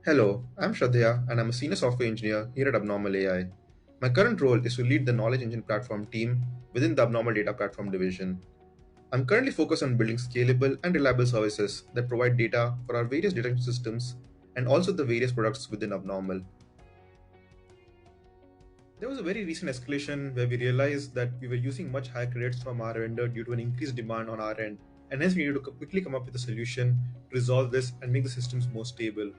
Hello, I'm Shradheya and I'm a senior software engineer here at Abnormal AI. My current role is to lead the Knowledge Engine Platform team within the Abnormal Data Platform division. I'm currently focused on building scalable and reliable services that provide data for our various detection systems and also the various products within Abnormal. There was a very recent escalation where we realized that we were using much higher credits from our vendor due to an increased demand on our end, and hence we needed to quickly come up with a solution to resolve this and make the systems more stable.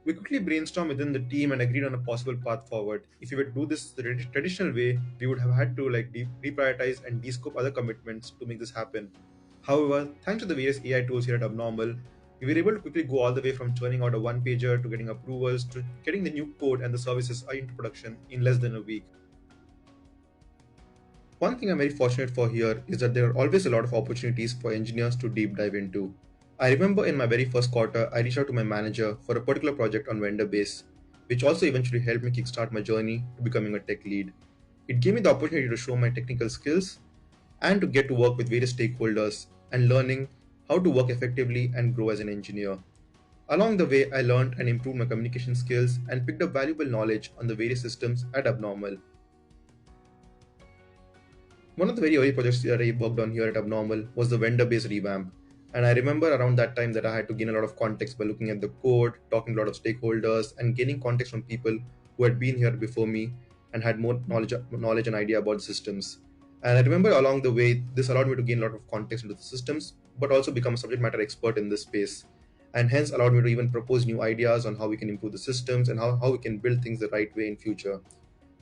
We quickly brainstormed within the team and agreed on a possible path forward. If we were to do this the traditional way, we would have had to reprioritize and descope other commitments to make this happen. However, thanks to the various AI tools here at Abnormal, we were able to quickly go all the way from churning out a one pager to getting approvals to getting the new code and the services into production in less than a week. One thing I'm very fortunate for here is that there are always a lot of opportunities for engineers to deep dive into. I remember in my very first quarter, I reached out to my manager for a particular project on vendor base, which also eventually helped me kickstart my journey to becoming a tech lead. It gave me the opportunity to show my technical skills and to get to work with various stakeholders and learning how to work effectively and grow as an engineer. Along the way, I learned and improved my communication skills and picked up valuable knowledge on the various systems at Abnormal. One of the very early projects that I worked on here at Abnormal was the vendor-based revamp. And I remember around that time that I had to gain a lot of context by looking at the code, talking to a lot of stakeholders, and gaining context from people who had been here before me and had more knowledge and idea about the systems. And I remember along the way, this allowed me to gain a lot of context into the systems, but also become a subject matter expert in this space. And hence allowed me to even propose new ideas on how we can improve the systems and how we can build things the right way in future.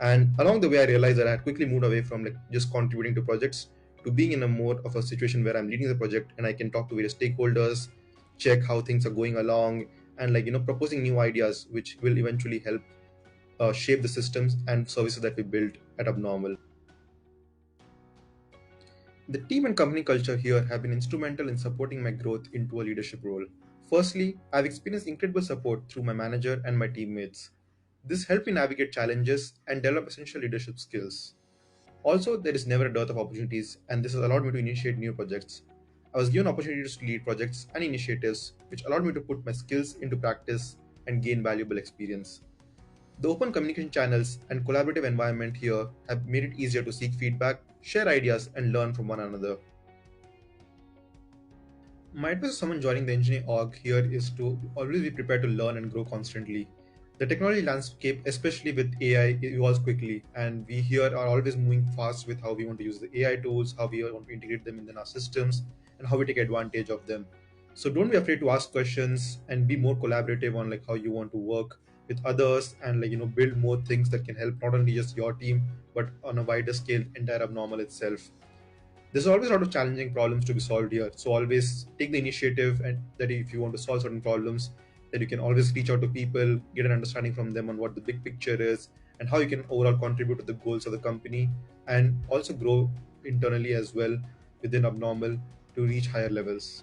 And along the way, I realized that I had quickly moved away from just contributing to projects to being in a more of a situation where I'm leading the project and I can talk to various stakeholders, check how things are going along, and proposing new ideas which will eventually help shape the systems and services that we build at Abnormal. The team and company culture here have been instrumental in supporting my growth into a leadership role. Firstly, I've experienced incredible support through my manager and my teammates. This helped me navigate challenges and develop essential leadership skills. Also, there is never a dearth of opportunities, and this has allowed me to initiate new projects. I was given opportunities to lead projects and initiatives, which allowed me to put my skills into practice and gain valuable experience. The open communication channels and collaborative environment here have made it easier to seek feedback, share ideas, and learn from one another. My advice to someone joining the engineering org here is to always be prepared to learn and grow constantly. The technology landscape, especially with AI, evolves quickly, and we here are always moving fast with how we want to use the AI tools, how we want to integrate them in our systems, and how we take advantage of them. So don't be afraid to ask questions and be more collaborative on how you want to work with others and build more things that can help not only just your team but on a wider scale entire Abnormal itself. There's always a lot of challenging problems to be solved here. So always take the initiative, and that if you want to solve certain problems, that you can always reach out to people, get an understanding from them on what the big picture is and how you can overall contribute to the goals of the company and also grow internally as well within Abnormal to reach higher levels.